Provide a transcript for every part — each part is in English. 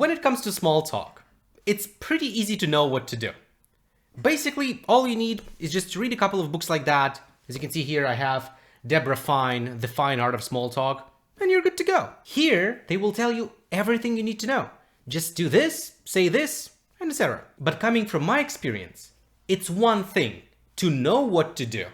When it comes to small talk, it's pretty easy to know what to do. Basically, all you need is just to read a couple of books like that. As you can see here, I have Deborah Fine, The Fine Art of Small Talk, and you're good to go. Here, they will tell you everything you need to know. Just do this, say this, and etc. But coming from my experience, it's one thing to know what to do,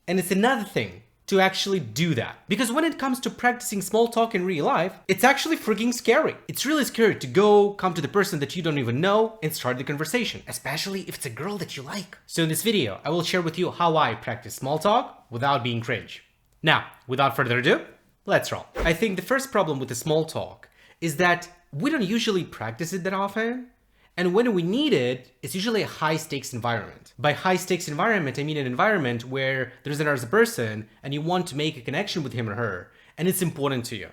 and it's another thing to actually do that. Because when it comes to practicing small talk in real life, it's actually freaking scary. It's really scary to come to the person that you don't even know and start the conversation, especially if it's a girl that you like. So in this video, I will share with you how I practice small talk without being cringe. Now, without further ado, let's roll. I think the first problem with the small talk is that we don't usually practice it that often. And when we need it, it's usually a high-stakes environment. By high-stakes environment, I mean an environment where there's another person and you want to make a connection with him or her, and it's important to you.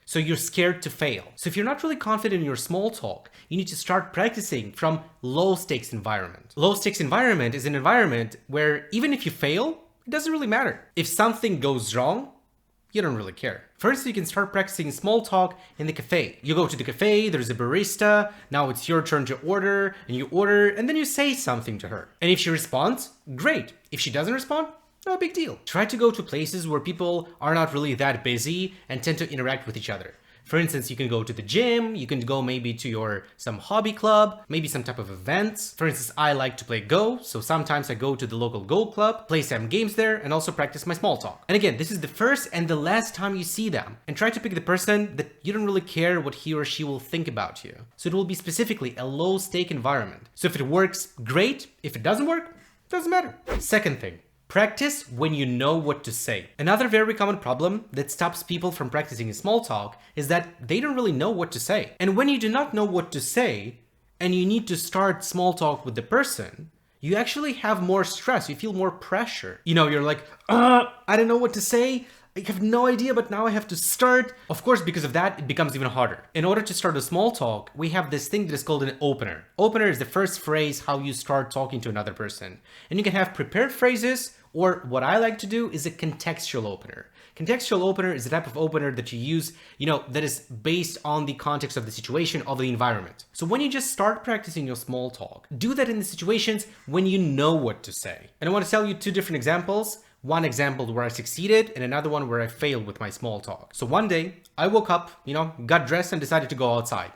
So you're scared to fail. So if you're not really confident in your small talk, you need to start practicing from low-stakes environment. Low-stakes environment is an environment where even if you fail, it doesn't really matter. If something goes wrong, you don't really care. First, you can start practicing small talk in the cafe. You go to the cafe, there's a barista, now it's your turn to order, and you order, and then you say something to her. And if she responds, great. If she doesn't respond, no big deal. Try to go to places where people are not really that busy and tend to interact with each other. For instance, you can go to the gym, you can go maybe to some hobby club, maybe some type of events. For instance, I like to play Go, so sometimes I go to the local Go club, play some games there, and also practice my small talk. And again, this is the first and the last time you see them. And try to pick the person that you don't really care what he or she will think about you. So it will be specifically a low-stake environment. So if it works, great. If it doesn't work, it doesn't matter. Second thing. Practice when you know what to say. Another very common problem that stops people from practicing small talk is that they don't really know what to say. And when you do not know what to say, and you need to start small talk with the person, you actually have more stress, you feel more pressure. You're like, I don't know what to say, I have no idea, but now I have to start. Of course, because of that, it becomes even harder. In order to start a small talk, we have this thing that is called an opener. Opener is the first phrase how you start talking to another person. And you can have prepared phrases, or what I like to do is a contextual opener. Contextual opener is the type of opener that you use, that is based on the context of the situation, of the environment. So when you just start practicing your small talk, do that in the situations when you know what to say. And I want to tell you two different examples. One example where I succeeded and another one where I failed with my small talk. So one day I woke up, got dressed and decided to go outside.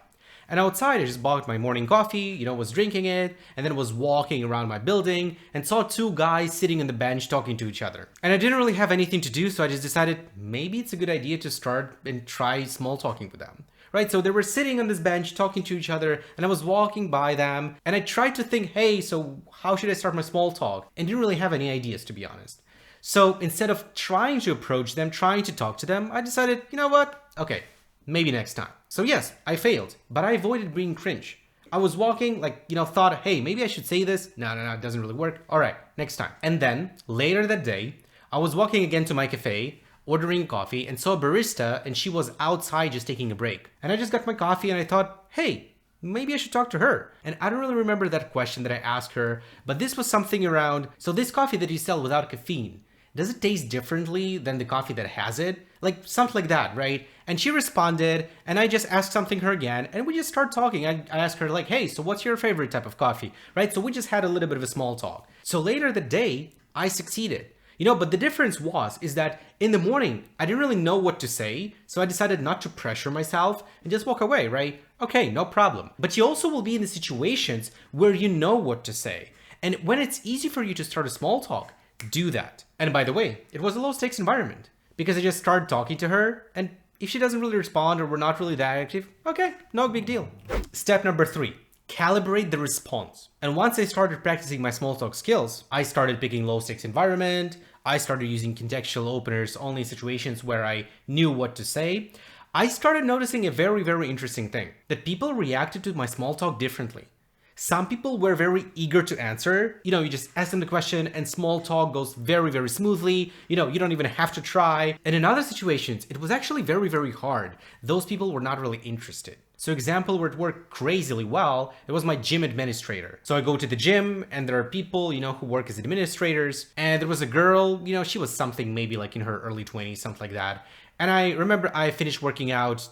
And outside I just bought my morning coffee, was drinking it, and then was walking around my building and saw two guys sitting on the bench talking to each other. And I didn't really have anything to do, so I just decided maybe it's a good idea to start and try small talking with them. Right, so they were sitting on this bench talking to each other and I was walking by them and I tried to think, hey, so how should I start my small talk? And didn't really have any ideas, to be honest. So instead of trying to approach them, trying to talk to them, I decided, you know what? Okay, maybe next time. So yes, I failed, but I avoided being cringe. I was walking, thought, hey, maybe I should say this. No, it doesn't really work. All right, next time. And then later that day, I was walking again to my cafe, ordering coffee, and saw a barista, and she was outside just taking a break. And I just got my coffee and I thought, hey, maybe I should talk to her. And I don't really remember that question that I asked her, but this was something around, so this coffee that you sell without caffeine, does it taste differently than the coffee that has it? Like something like that, right? And she responded, and I just asked something her again, and we just start talking. I asked her like, hey, so what's your favorite type of coffee, right? So we just had a little bit of a small talk. So later that day, I succeeded. But the difference is that in the morning, I didn't really know what to say, so I decided not to pressure myself and just walk away, right? Okay, no problem. But you also will be in the situations where you know what to say. And when it's easy for you to start a small talk, do that. And by the way, it was a low stakes environment because I just started talking to her, and if she doesn't really respond or we're not really that active, okay, no big deal. Step number 3, calibrate the response. And once I started practicing my small talk skills, I started picking low stakes environment. I started using contextual openers only in situations where I knew what to say. I started noticing a very, very interesting thing, that people reacted to my small talk differently. Some people were very eager to answer. You just ask them the question and small talk goes very, very smoothly. You don't even have to try. And in other situations, it was actually very, very hard. Those people were not really interested. So example where it worked crazily well, it was my gym administrator. So I go to the gym and there are people, who work as administrators. And there was a girl, she was something maybe like in her early 20s, something like that. And I remember I finished working out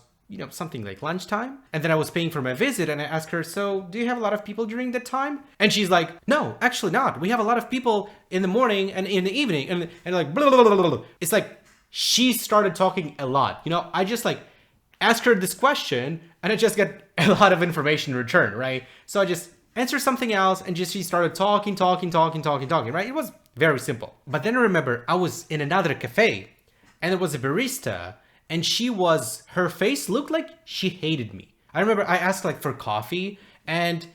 something like lunchtime. And then I was paying for my visit and I asked her, so do you have a lot of people during that time? And she's like, no, actually not. We have a lot of people in the morning and in the evening and like, blah, blah, blah, blah, blah. It's like, she started talking a lot. I just like asked her this question and I just get a lot of information in return, right? So I just answered something else and she started talking, right? It was very simple. But then I remember I was in another cafe and there was a barista and her face looked like she hated me. I remember I asked like for coffee and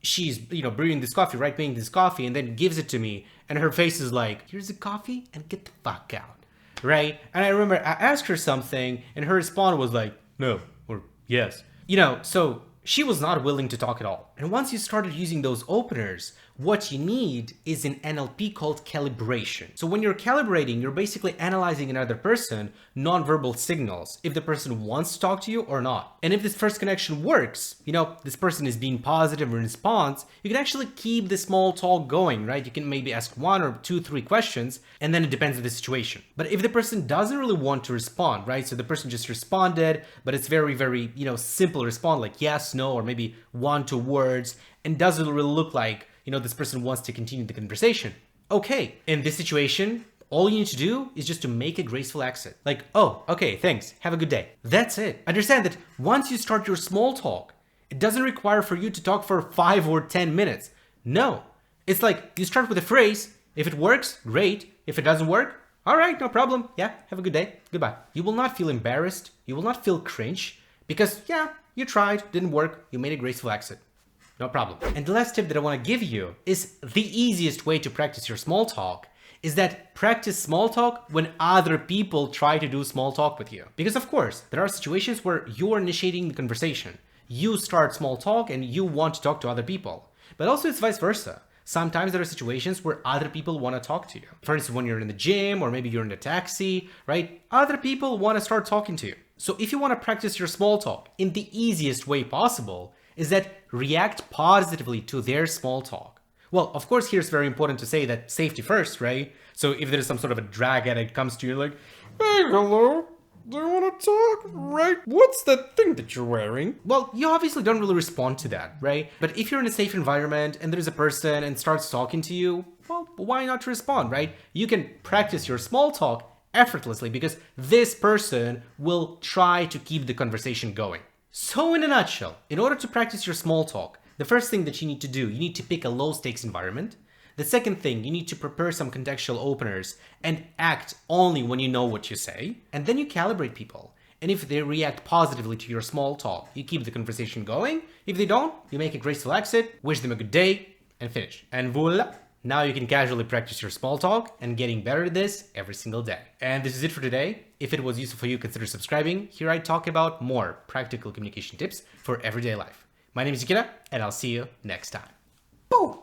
she's, brewing this coffee, right? Making this coffee and then gives it to me. And her face is like, here's the coffee and get the fuck out, right? And I remember I asked her something and her response was like, no, or yes. So she was not willing to talk at all. And once you started using those openers, what you need is an NLP called calibration. So when you're calibrating, you're basically analyzing another person, nonverbal signals, if the person wants to talk to you or not. And if this first connection works, this person is being positive in response, you can actually keep the small talk going, right? You can maybe ask 1 or 2, 3 questions, and then it depends on the situation. But if the person doesn't really want to respond, right? So the person just responded, but it's very, very, simple response, like yes, no, or maybe 1, 2 words, and doesn't really look like this person wants to continue the conversation. Okay, in this situation, all you need to do is just to make a graceful exit. Like, oh, okay, thanks, have a good day. That's it. Understand that once you start your small talk, it doesn't require for you to talk for 5 or 10 minutes. No, it's like you start with a phrase. If it works, great. If it doesn't work, all right, no problem. Yeah, have a good day. Goodbye. You will not feel embarrassed. You will not feel cringe because, yeah, you tried, didn't work, you made a graceful exit. No problem. And the last tip that I want to give you is the easiest way to practice your small talk is that practice small talk when other people try to do small talk with you. Because of course, there are situations where you're initiating the conversation. You start small talk and you want to talk to other people. But also it's vice versa. Sometimes there are situations where other people want to talk to you. For instance, when you're in the gym or maybe you're in a taxi, right? Other people want to start talking to you. So if you want to practice your small talk in the easiest way possible, is that react positively to their small talk. Well, of course, here's very important to say that safety first, right? So if there's some sort of a drag addict comes to you like, hey, hello, do you want to talk? Right? What's that thing that you're wearing? Well, you obviously don't really respond to that, right? But if you're in a safe environment and there's a person and starts talking to you, well, why not respond, right? You can practice your small talk effortlessly because this person will try to keep the conversation going. So in a nutshell, in order to practice your small talk, the first thing that you need to do, you need to pick a low stakes environment. The second thing, you need to prepare some contextual openers and act only when you know what you say. And then you calibrate people. And if they react positively to your small talk, you keep the conversation going. If they don't, you make a graceful exit, wish them a good day, and finish. And voila! Now you can casually practice your small talk and getting better at this every single day. And this is it for today. If it was useful for you, consider subscribing. Here I talk about more practical communication tips for everyday life. My name is Nikita, and I'll see you next time. Boom!